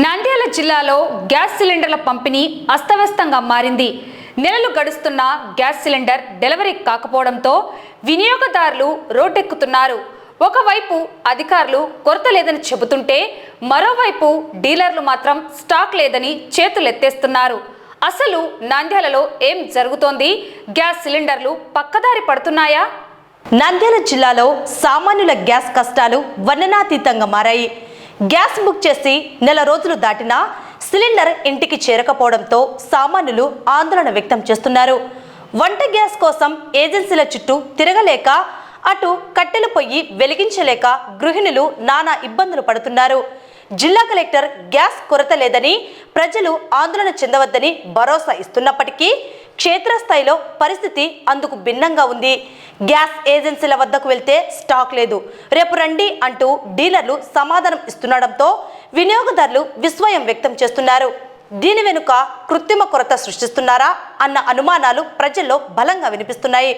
నంద్యాల జిల్లాలో గ్యాస్ సిలిండర్ల పంపిణీ అస్తవ్యస్తంగా మారింది. నెలలు గడుస్తున్న గ్యాస్ సిలిండర్ డెలివరీ కాకపోవడంతో వినియోగదారులు రోడ్డెక్కుతున్నారు. ఒకవైపు అధికారులు కొరత లేదని చెబుతుంటే మరోవైపు డీలర్లు మాత్రం స్టాక్ లేదని చేతులెత్తేస్తున్నారు. అసలు నంద్యాలలో ఏం జరుగుతోంది? గ్యాస్ సిలిండర్లు పక్కదారి పడుతున్నాయా? నంద్యాల జిల్లాలో సామాన్యుల గ్యాస్ కష్టాలు వర్ణనాతీతంగా మారాయి. గ్యాస్ బుక్ చేసి నెల రోజులు దాటినా సిలిండర్ ఇంటికి చేరకపోవడంతో సామాన్యులు ఆందోళన వ్యక్తం చేస్తున్నారు. వంట గ్యాస్ కోసం ఏజెన్సీల చుట్టూ తిరగలేక, అటు కట్టెలు పొయ్యి వెలిగించలేక గృహిణులు నానా ఇబ్బందులు పడుతున్నారు. జిల్లా కలెక్టర్ గ్యాస్ కొరత లేదని, ప్రజలు ఆందోళన చెందవద్దని భరోసా ఇస్తున్నప్పటికీ క్షేత్రస్థాయిలో పరిస్థితి అందుకు భిన్నంగా ఉంది. గ్యాస్ ఏజెన్సీల వద్దకు వెళ్తే స్టాక్ లేదు, రేపు రండి అంటూ డీలర్లు సమాధానం ఇస్తుండడంతో వినియోగదారులు విస్మయం వ్యక్తం చేస్తున్నారు. దీని వెనుక కృత్రిమ కొరత సృష్టిస్తున్నారా అన్న అనుమానాలు ప్రజల్లో బలంగా వినిపిస్తున్నాయి.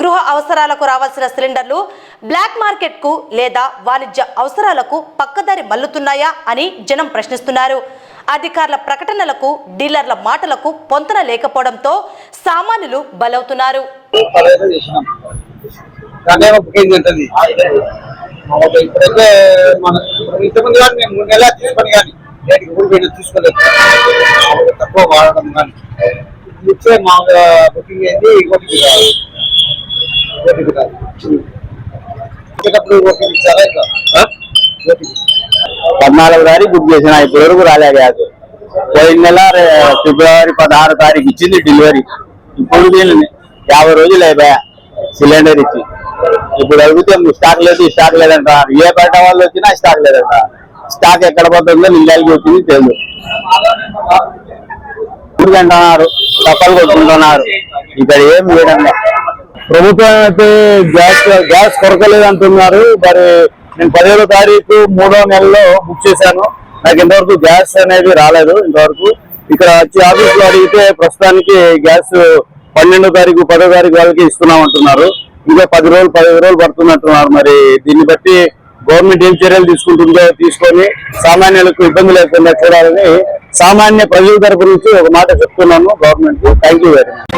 గృహ అవసరాలకు రావాల్సిన సిలిండర్లు బ్లాక్ మార్కెట్కు లేదా వాణిజ్య అవసరాలకు పక్కదారి మల్లుతున్నాయా అని జనం ప్రశ్నిస్తున్నారు. అధికారుల ప్రకటనలకు డీలర్ల మాటలకు పొంతన లేకపోవడంతో సామాన్యులు బలవుతున్నారు. పద్నాలుగు తారీఖు బుక్ చేసిన ఇప్పటి వరకు రాలే గ్యాస్. పోయిన నెల ఫిబ్రవరి 16 తారీఖు ఇచ్చింది డెలివరీ. ఇప్పుడు 50 రోజులు అయిపోయా సిలిండర్ ఇచ్చి. ఇప్పుడు అడిగితే స్టాక్ లేదంటారు. ఏ బయట వాళ్ళు వచ్చినా స్టాక్ లేదంట. స్టాక్ ఎక్కడ పోతుందో నిందాలకి వచ్చింది తెలియదు. అంటున్నారు, తప్పలు కొట్టుకుంటున్నారు. ఇక్కడ ఏం చేయడం లేదు. ప్రభుత్వం అయితే గ్యాస్ కొరకలేదు అంటున్నారు. మరి నేను 15వ తారీఖు 3వ నెలలో బుక్ చేశాను. నాకు ఇంతవరకు గ్యాస్ అనేది రాలేదు. ఇంతవరకు ఇక్కడ వచ్చి ఆఫీస్ లో అడిగితే ప్రస్తుతానికి గ్యాస్ 12వ తారీఖు 10వ తారీఖు వాళ్ళకి ఇస్తున్నామంటున్నారు. ఇంకా 15 రోజులు పడుతున్నట్టున్నారు. మరి దీన్ని బట్టి గవర్నమెంట్ ఏం చర్యలు తీసుకుంటుందో తీసుకొని సామాన్యులకు ఇబ్బంది లేకుండా చూడాలని సామాన్య ప్రజల తరపు నుంచి ఒక మాట చెప్తున్నాను government. Thank you very much.